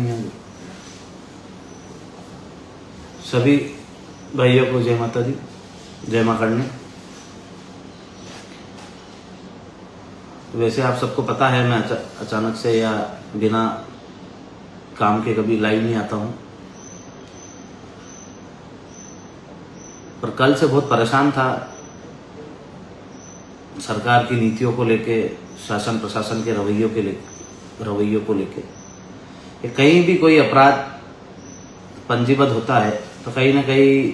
नहीं है। सभी भाइयों को जय माता दी, जय मां करनी। वैसे आप सबको पता है मैं अचानक से या बिना काम के कभी लाइव नहीं आता हूँ, पर कल से बहुत परेशान था सरकार की नीतियों को लेके, शासन प्रशासन के रवैयों को लेके। कहीं भी कोई अपराध पंजीबद्ध होता है तो कहीं ना कहीं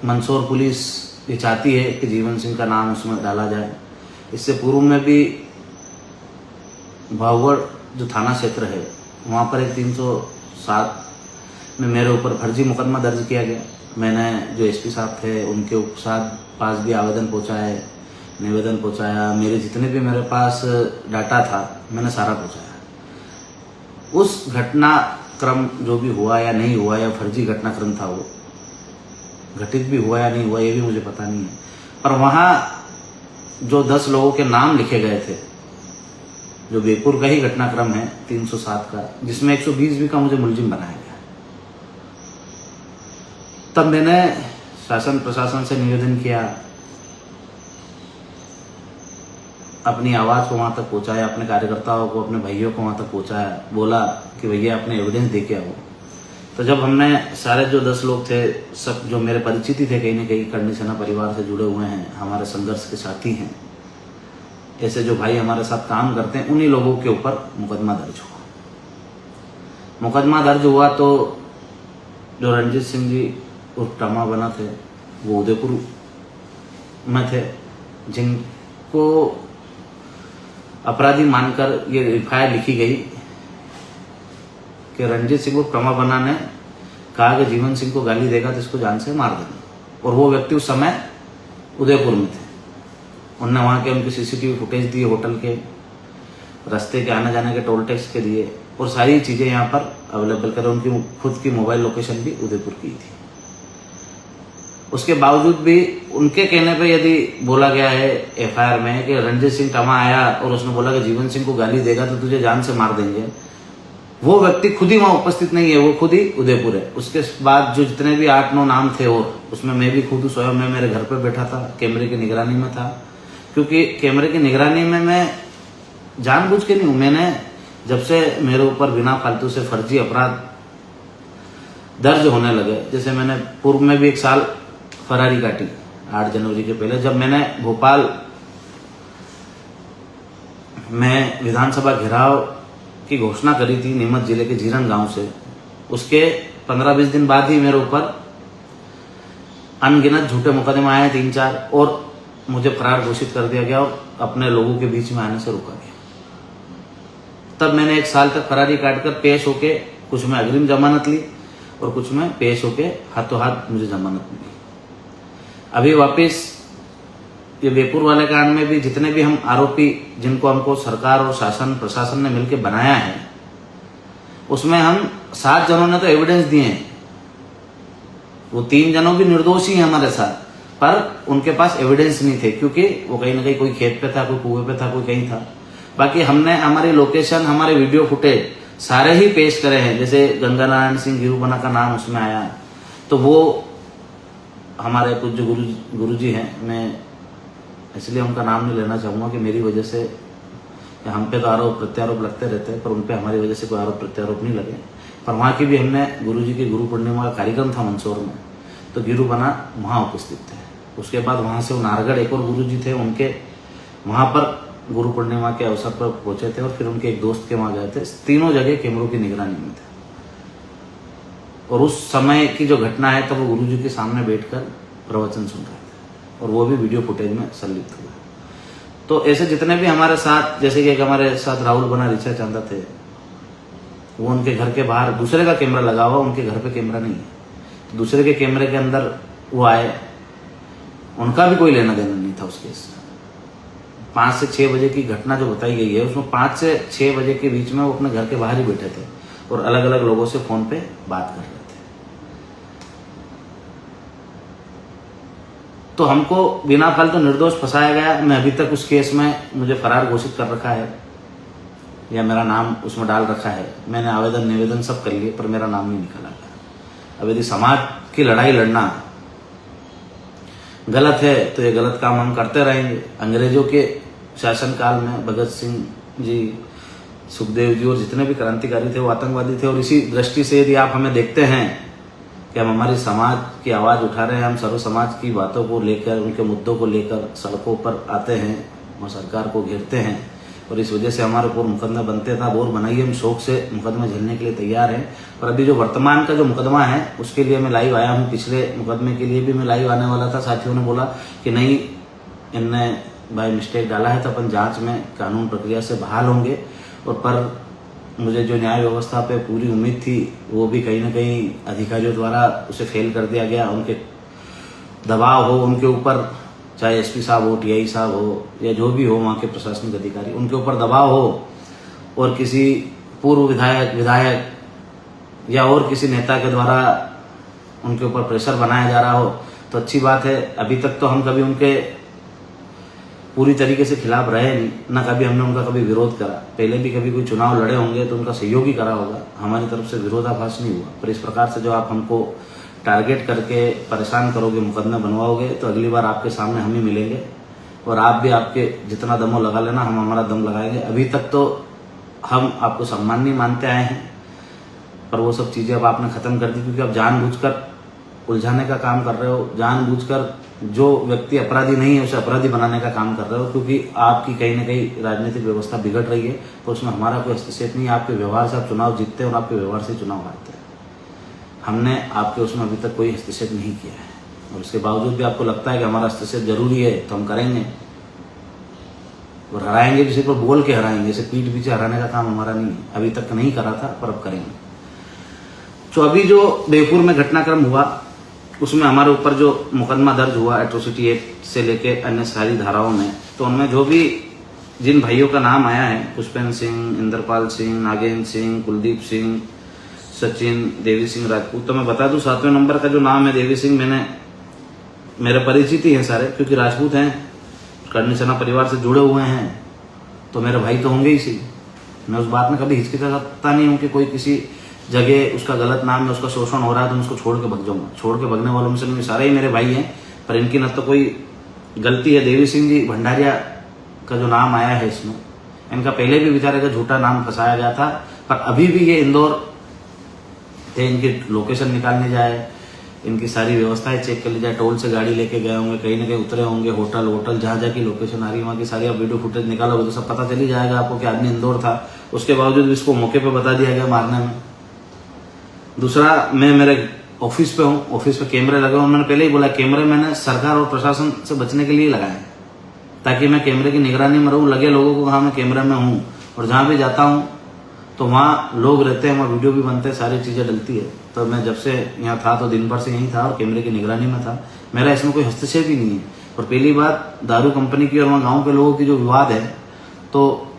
मंदसौर पुलिस ये चाहती है कि जीवन सिंह का नाम उसमें डाला जाए। इससे पूर्व में भी भावगढ़ जो थाना क्षेत्र है वहाँ पर एक 307 में मेरे ऊपर फर्जी मुकदमा दर्ज किया गया। मैंने जो एसपी साहब थे उनके पास भी आवेदन पहुँचाया, निवेदन पहुँचाया, मेरे जितने भी मेरे पास डाटा था मैंने सारा पहुँचाया। उस घटनाक्रम जो भी हुआ या नहीं हुआ, या फर्जी घटनाक्रम था वो घटित भी हुआ या नहीं हुआ ये भी मुझे पता नहीं है, पर वहाँ जो 10 लोगों के नाम लिखे गए थे, जो बेपुर का ही घटनाक्रम है 307 का, जिसमें 120 भी का मुझे मुलजिम बनाया गया। तब मैंने शासन प्रशासन से निवेदन किया, अपनी आवाज़ को वहाँ तक पहुँचाया, अपने कार्यकर्ताओं को, अपने भाइयों को वहाँ तक पहुँचाया, बोला कि भैया अपने एविडेंस दे के आओ। तो जब हमने सारे जो 10 लोग थे, सब जो मेरे परिचित ही थे, कहीं ना कहीं करणी सेना परिवार से जुड़े हुए हैं, हमारे संघर्ष के साथी हैं, ऐसे जो भाई हमारे साथ काम करते हैं, उन्हीं लोगों के ऊपर मुकदमा दर्ज हुआ। मुकदमा दर्ज हुआ तो जो रणजीत सिंह जी उर्फ टमा बना थे वो उदयपुर में थे, जिनको अपराधी मानकर ये एफआईआर लिखी गई कि रणजीत सिंह उर्फ टमा बना ने कहा कि जीवन सिंह को गाली देगा तो इसको जान से मार देना। और वो व्यक्ति उस समय उदयपुर में थे। उनने वहाँ के उनके सीसीटीवी फुटेज दिए, होटल के, रास्ते के आने जाने के टोल टैक्स के दिए, और सारी चीज़ें यहाँ पर अवेलेबल करें। उनकी खुद की मोबाइल लोकेशन भी उदयपुर की थी। उसके बावजूद भी उनके कहने पे यदि बोला गया है एफआईआर में कि रणजीत सिंह टमा आया और उसने बोला कि जीवन सिंह को गाली देगा तो तुझे जान से मार देंगे, वो व्यक्ति खुद ही वहाँ उपस्थित नहीं है, वो खुद ही उदयपुर है। उसके बाद जो जितने भी 8-9 नाम थे, और उसमें मैं भी खुद स्वयं मैं मेरे घर पे बैठा था, कैमरे की निगरानी में था, क्योंकि कैमरे की निगरानी में मैं जानबूझ के नहीं हूँ। मैंने जब से मेरे ऊपर बिना फालतू से फर्जी अपराध दर्ज होने लगे, जैसे मैंने पूर्व में भी 1 साल फरारी काटी 8 जनवरी के पहले, जब मैंने भोपाल में विधानसभा घेराव की घोषणा करी थी नीमच जिले के जीरन गांव से, उसके 15-20 दिन बाद ही मेरे ऊपर अनगिनत झूठे मुकदमे आए 3-4, और मुझे फरार घोषित कर दिया गया और अपने लोगों के बीच में आने से रोका गया। तब मैंने 1 साल तक फरारी काटकर पेश होके, कुछ में अग्रिम जमानत ली और कुछ में पेश होके हाथों हाथ मुझे जमानत मिली। अभी वापस ये बेपुर वाले कांड में भी जितने भी हम आरोपी, जिनको हमको सरकार और शासन प्रशासन ने मिलकर बनाया है, उसमें हम 7 जनों ने तो एविडेंस दिए हैं। वो 3 जनों भी निर्दोष ही हैं हमारे साथ, पर उनके पास एविडेंस नहीं थे, क्योंकि वो कहीं ना कहीं कोई खेत पे था, कोई कुएं पे था, कोई कहीं था। बाकी हमने हमारी लोकेशन, हमारे वीडियो फुटेज सारे ही पेश करे हैं। जैसे गंगा नारायण सिंह गिरुबना का नाम उसमें आया, तो वो हमारे पूज्य गुरु जी हैं। मैं इसलिए उनका नाम नहीं लेना चाहूँगा कि मेरी वजह से, हम पे तो आरोप प्रत्यारोप लगते रहते हैं, पर उन पे हमारी वजह से कोई आरोप प्रत्यारोप नहीं लगे। पर वहाँ की भी हमने गुरु जी की गुरु पूर्णिमा का कार्यक्रम था मंदसौर में, तो गिरुबना वहाँ उपस्थित थे। उसके बाद वहाँ से नारगढ़ एक और गुरु जी थे, उनके वहाँ पर गुरु पूर्णिमा के अवसर पर पहुंचे थे, और फिर उनके एक दोस्त के वहाँ गए थे। तीनों जगह कैमरों की निगरानी में थे, और उस समय की जो घटना है तब वो गुरु जी के सामने बैठकर प्रवचन सुन रहे थे, और वो भी वीडियो फुटेज में संलिप्त हुए। तो ऐसे जितने भी हमारे साथ, जैसे कि एक हमारे साथ राहुल बना, ऋचा चांदा थे, वो उनके घर के बाहर दूसरे का कैमरा लगा हुआ, उनके घर पे कैमरा नहीं है, दूसरे के कैमरे के अंदर वो आए, उनका भी कोई लेना देना नहीं था उस केस से। 5 से 6 बजे की घटना जो बताई गई है, उसमें 5 से 6 बजे के बीच में वो अपने घर के बाहर ही बैठे थे और अलग अलग लोगों से फोन पे बात कर रहे थे। तो हमको बिना फालतू निर्दोष फंसाया गया। मैं अभी तक उस केस में, मुझे फरार घोषित कर रखा है, या मेरा नाम उसमें डाल रखा है, मैंने आवेदन निवेदन सब कर लिए, पर मेरा नाम नहीं निकला गया। अब यदि समाज की लड़ाई लड़ना गलत है तो ये गलत काम हम करते रहेंगे। अंग्रेजों के शासनकाल में भगत सिंह जी, सुखदेव जी और जितने भी क्रांतिकारी थे वो आतंकवादी थे। और इसी दृष्टि से यदि आप हमें देखते हैं कि हम हमारी समाज की आवाज़ उठा रहे हैं, हम सर्व समाज की बातों को लेकर, उनके मुद्दों को लेकर सड़कों पर आते हैं और सरकार को घेरते हैं, और इस वजह से हमारे ऊपर मुकदमा बनते था। और बनाइए, हम शौक से मुकदमा झेलने के लिए तैयार हैं। और अभी जो वर्तमान का जो मुकदमा है उसके लिए मैं लाइव आया हूँ। पिछले मुकदमे के लिए भी मैं लाइव आने वाला था, साथियों ने बोला कि नहीं, इनने बाय मिस्टेक डाला है, तो अपन जांच में कानून प्रक्रिया से बहाल होंगे। और पर मुझे जो न्याय व्यवस्था पे पूरी उम्मीद थी वो भी कहीं ना कहीं अधिकारियों द्वारा उसे फेल कर दिया गया। उनके दबाव हो उनके ऊपर, चाहे एसपी साहब हो, टीआई साहब हो, या जो भी हो वहाँ के प्रशासनिक अधिकारी, उनके ऊपर दबाव हो, और किसी पूर्व विधायक या और किसी नेता के द्वारा उनके ऊपर प्रेशर बनाया जा रहा हो तो अच्छी बात है। अभी तक तो हम कभी उनके पूरी तरीके से खिलाफ रहे नहीं, ना कभी हमने उनका कभी विरोध करा। पहले भी कभी कोई चुनाव लड़े होंगे तो उनका सहयोग ही करा होगा, हमारी तरफ से विरोधाभास नहीं हुआ। पर इस प्रकार से जो आप हमको टारगेट करके परेशान करोगे, मुकदमे बनवाओगे, तो अगली बार आपके सामने हम ही मिलेंगे, और आप भी आपके जितना दमो लगा लेना, हम हमारा दम लगाएंगे। अभी तक तो हम आपको सम्माननीय मानते आए हैं, पर वो सब चीज़ें अब आपने ख़त्म कर दी, क्योंकि अब जानबूझकर उलझाने का काम कर रहे हो, जानबूझकर जो व्यक्ति अपराधी नहीं है उसे अपराधी बनाने का काम कर रहे हो, क्योंकि आपकी कहीं ना कहीं राजनीतिक व्यवस्था बिगड़ रही है। तो उसमें हमारा कोई हस्तक्षेप नहीं है। आपके व्यवहार से आप चुनाव जीतते हैं और आपके व्यवहार से चुनाव हारते हैं। हमने आपके उसमें अभी तक कोई हस्तक्षेप नहीं किया है, और उसके बावजूद भी आपको लगता है कि हमारा हस्तक्षेप जरूरी है तो हम करेंगे, और हराएंगे भी, सिर्फ बोल के हराएंगे, इसे पीठ पीछे हराने का काम हमारा नहीं है। अभी तक नहीं करा था, पर अब करेंगे। तो अभी जो बेगपुर में घटनाक्रम हुआ उसमें हमारे ऊपर जो मुकदमा दर्ज हुआ एट्रोसिटी एक्ट से लेके अन्य सारी धाराओं में, तो उनमें जो भी जिन भाइयों का नाम आया है, पुष्पेंद्र सिंह, इंद्रपाल सिंह, नागेंद्र सिंह, कुलदीप सिंह, सचिन, देवी सिंह राजपूत, तो मैं बता दूं 7वें नंबर का जो नाम है देवी सिंह, मेरे परिचित ही हैं सारे, क्योंकि राजपूत हैं, कर्णी सेना परिवार से जुड़े हुए हैं, तो मेरे भाई तो होंगे ही सी। मैं उस बात में कभी हिचकिचाता नहीं हूँ कि कोई किसी जगह उसका गलत नाम है, उसका शोषण हो रहा है तो मैं उसको छोड़ के भाग जाऊंगा। छोड़ के भगने वालों में से नहीं, सारे ही मेरे भाई हैं, पर इनकी न तो कोई गलती है। देवी सिंह जी भंडारिया का जो नाम आया है इसमें, इनका पहले भी बेचारे का झूठा नाम फंसाया गया था, पर अभी भी ये इंदौर थे, इनकी लोकेशन निकालने जाए, इनकी सारी व्यवस्थाएं चेक कर ली जाए, टोल से गाड़ी लेके गए होंगे, कहीं ना कहीं उतरे होंगे, होटल जहाँ जहाँ की लोकेशन आ रही है वहाँ की सारी आप वीडियो फुटेज निकालोगे तो सब पता चल ही जाएगा आपको कि आदमी इंदौर था। उसके बावजूद इसको मौके पे बता दिया गया मारने में। दूसरा, मैं मेरे ऑफिस पे हूँ, ऑफिस पे कैमरे लगे हुए, मैंने पहले ही बोला कैमरे मैंने सरकार और प्रशासन से बचने के लिए लगाए हैं, ताकि मैं कैमरे की निगरानी में रहूँ, लगे लोगों को कहाँ मैं कैमरे में हूँ, और जहाँ भी जाता हूँ तो वहाँ लोग रहते हैं, वहाँ वीडियो भी बनते हैं, सारी चीज़ें डलती है। तो मैं जब से यहाँ था तो दिन भर से यहीं था और कैमरे की निगरानी में था, मेरा इसमें कोई हस्तक्षेप ही नहीं है। और पहली बात, दारू कंपनी की और वहाँ गाँव के लोगों की जो विवाद है, तो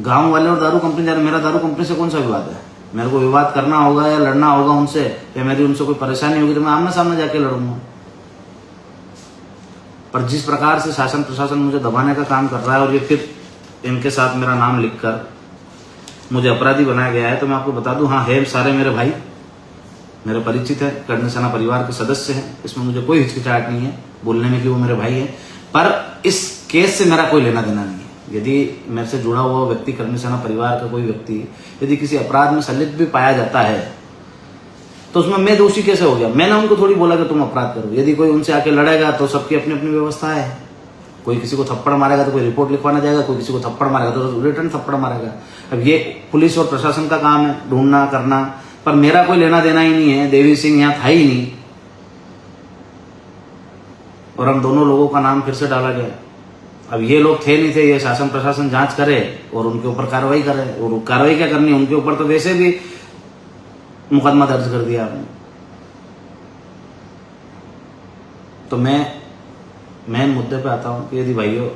गाँव वाले और दारू कंपनी, मेरा दारू कंपनी से कौन सा विवाद है? मेरे को विवाद करना होगा या लड़ना होगा उनसे, या मेरी उनसे कोई परेशानी होगी तो मैं आमने सामने जाके लड़ूंगा। पर जिस प्रकार से शासन प्रशासन मुझे दबाने का काम कर रहा है, और ये फिर इनके साथ मेरा नाम लिखकर मुझे अपराधी बनाया गया है, तो मैं आपको बता दूं, हाँ है, सारे मेरे भाई, मेरे परिचित है, कर्णी सेना परिवार के सदस्य हैं, इसमें मुझे कोई हिचकिचाहट नहीं है बोलने में कि वो मेरे भाई हैं। पर इस केस से मेरा कोई लेना देना नहीं है। यदि मेरे से जुड़ा हुआ व्यक्ति, कर्णी सेना परिवार का कोई व्यक्ति यदि किसी अपराध में संलिप्त भी पाया जाता है तो उसमें मैं दोषी कैसे हो गया? मैंने उनको थोड़ी बोला कि तुम अपराध करो। यदि कोई उनसे आके लड़ेगा तो सबकी अपनी अपनी व्यवस्था है। कोई किसी को थप्पड़ मारेगा तो कोई रिपोर्ट लिखवाना जाएगा, कोई किसी को थप्पड़ मारेगा तो रिटर्न थप्पड़ मारेगा। अब ये पुलिस और प्रशासन का काम है ढूंढना करना, पर मेरा कोई लेना देना ही नहीं है। देवी सिंह यहाँ था ही नहीं, और हम दोनों लोगों का नाम फिर से डाला गया। अब ये लोग थे नहीं थे, ये शासन प्रशासन जांच करे और उनके ऊपर कार्रवाई करे। और कार्रवाई क्या करनी है उनके ऊपर? तो वैसे भी मुकदमा दर्ज कर दिया आपने। तो मैं मेन मुद्दे पे आता हूं कि यदि भाइयों,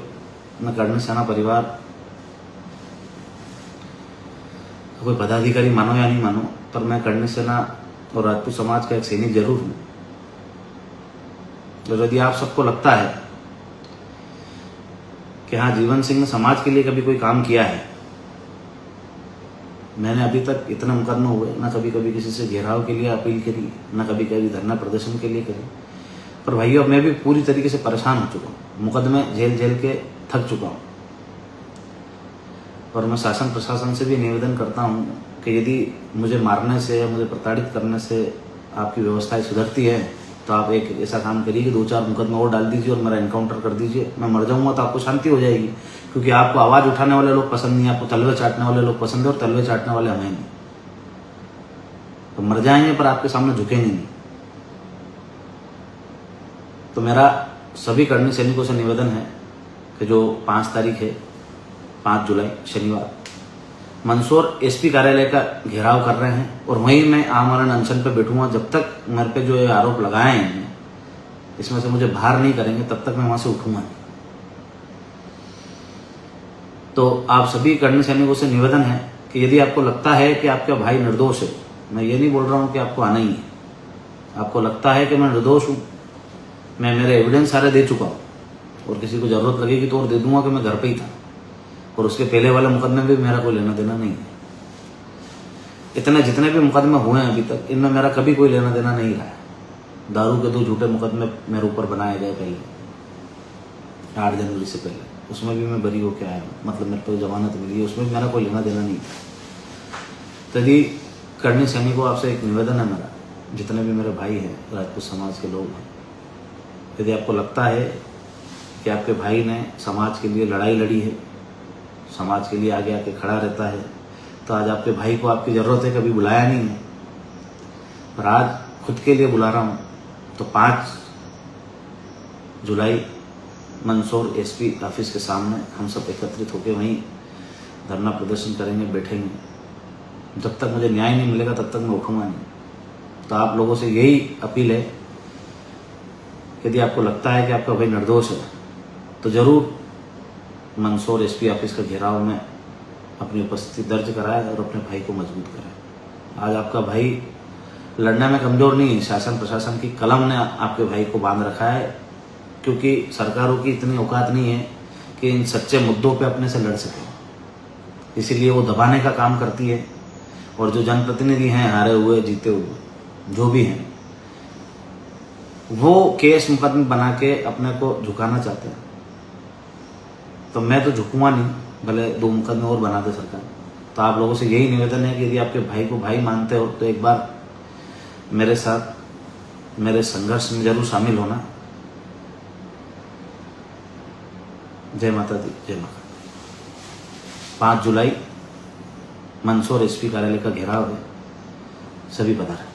मैं कर्णी सेना परिवार कोई पदाधिकारी मानो या नहीं मानो, पर मैं कर्णी सेना और राजपूत समाज का एक सैनिक जरूर हूं। तो यदि आप सबको लगता है कि हाँ, जीवन सिंह ने समाज के लिए कभी कोई काम किया है, मैंने अभी तक इतने मुकदमे हुए ना, कभी कभी किसी से घेराव के लिए अपील करी, ना कभी कभी धरना प्रदर्शन के लिए करी। पर भाइयों, मैं भी पूरी तरीके से परेशान हो चुका हूँ, मुकदमे झेल के थक चुका हूँ। और मैं शासन प्रशासन से भी निवेदन करता हूँ कि यदि मुझे मारने से या मुझे प्रताड़ित करने से आपकी व्यवस्थाएं सुधरती है तो आप एक ऐसा काम करिए कि 2-4 मुकदमे और डाल दीजिए और मेरा एनकाउंटर कर दीजिए। मैं मर जाऊंगा तो आपको शांति हो जाएगी, क्योंकि आपको आवाज़ उठाने वाले लोग पसंद नहीं, आपको तलवे चाटने वाले लोग पसंद है, और तलवे चाटने वाले हमें नहीं। तो मर जाएंगे पर आपके सामने झुकेंगे नहीं। तो मेरा सभी कर्णी सैनिकों से निवेदन है कि जो 5 तारीख है, 5 जुलाई शनिवार, मंदसौर एसपी कार्यालय का घेराव कर रहे हैं और वहीं मैं आमरण अनशन पर बैठूंगा जब तक मेरे पे जो ये आरोप लगाए हैं इसमें से मुझे बाहर नहीं करेंगे, तब तक मैं वहां से उठूंगा नहीं। तो आप सभी कर्णी सैनिकों से निवेदन है कि यदि आपको लगता है कि आपका भाई निर्दोष है, मैं ये नहीं बोल रहा हूँ कि आपको आना ही है, आपको लगता है कि मैं निर्दोष हूँ, मैं मेरे एविडेंस सारे दे चुका हूँ और किसी को जरूरत लगेगी तो और दे दूंगा कि मैं घर पे ही था, और उसके पहले वाले मुकदमे भी मेरा कोई लेना देना नहीं है। इतने जितने भी मुकदमे हुए हैं अभी तक, इनमें मेरा कभी कोई लेना देना नहीं रहा है। दारू के 2 झूठे मुकदमे मेरे ऊपर बनाए गए पहले, 8 जनवरी से पहले, उसमें भी मैं बरी होकर आया हूँ, मतलब मेरे को जमानत मिली है, उसमें भी मेरा कोई लेना देना नहीं था। तो यदि कर्णी सैनिकों आपसे एक निवेदन है मेरा, जितने भी मेरे भाई हैं, राजपूत समाज के लोग हैं, यदि आपको लगता है कि आपके भाई ने समाज के लिए लड़ाई लड़ी है, समाज के लिए आगे आके खड़ा रहता है, तो आज आपके भाई को आपकी ज़रूरत है, कभी बुलाया नहीं है, पर आज खुद के लिए बुला रहा हूँ। तो 5 जुलाई मंदसौर एसपी ऑफिस के सामने हम सब एकत्रित होकर वहीं धरना प्रदर्शन करेंगे, बैठेंगे। जब तक मुझे न्याय नहीं मिलेगा तब तक मैं उठूंगा नहीं। तो आप लोगों से यही अपील है, यदि आपको लगता है कि आपका भाई निर्दोष है तो ज़रूर मंदसौर एसपी ऑफिस का घेराव में अपनी उपस्थिति दर्ज कराए और अपने भाई को मजबूत कराए। आज आपका भाई लड़ने में कमज़ोर नहीं है, शासन प्रशासन की कलम ने आपके भाई को बांध रखा है, क्योंकि सरकारों की इतनी औकात नहीं है कि इन सच्चे मुद्दों पे अपने से लड़ सके, इसीलिए वो दबाने का काम करती है। और जो जनप्रतिनिधि हैं, हारे हुए जीते हुए जो भी हैं, वो केस मुकदमे बना के अपने को झुकाना चाहते हैं। तो मैं तो झुकूंगा नहीं, भले 2 मुकदमे और बना दे सरकार। तो आप लोगों से यही निवेदन है कि यदि आपके भाई को भाई मानते हो तो एक बार मेरे साथ मेरे संघर्ष में जरूर शामिल होना। जय माता दी, जय माता। 5 जुलाई मंदसौर एसपी कार्यालय का घेराव है, सभी पधारें।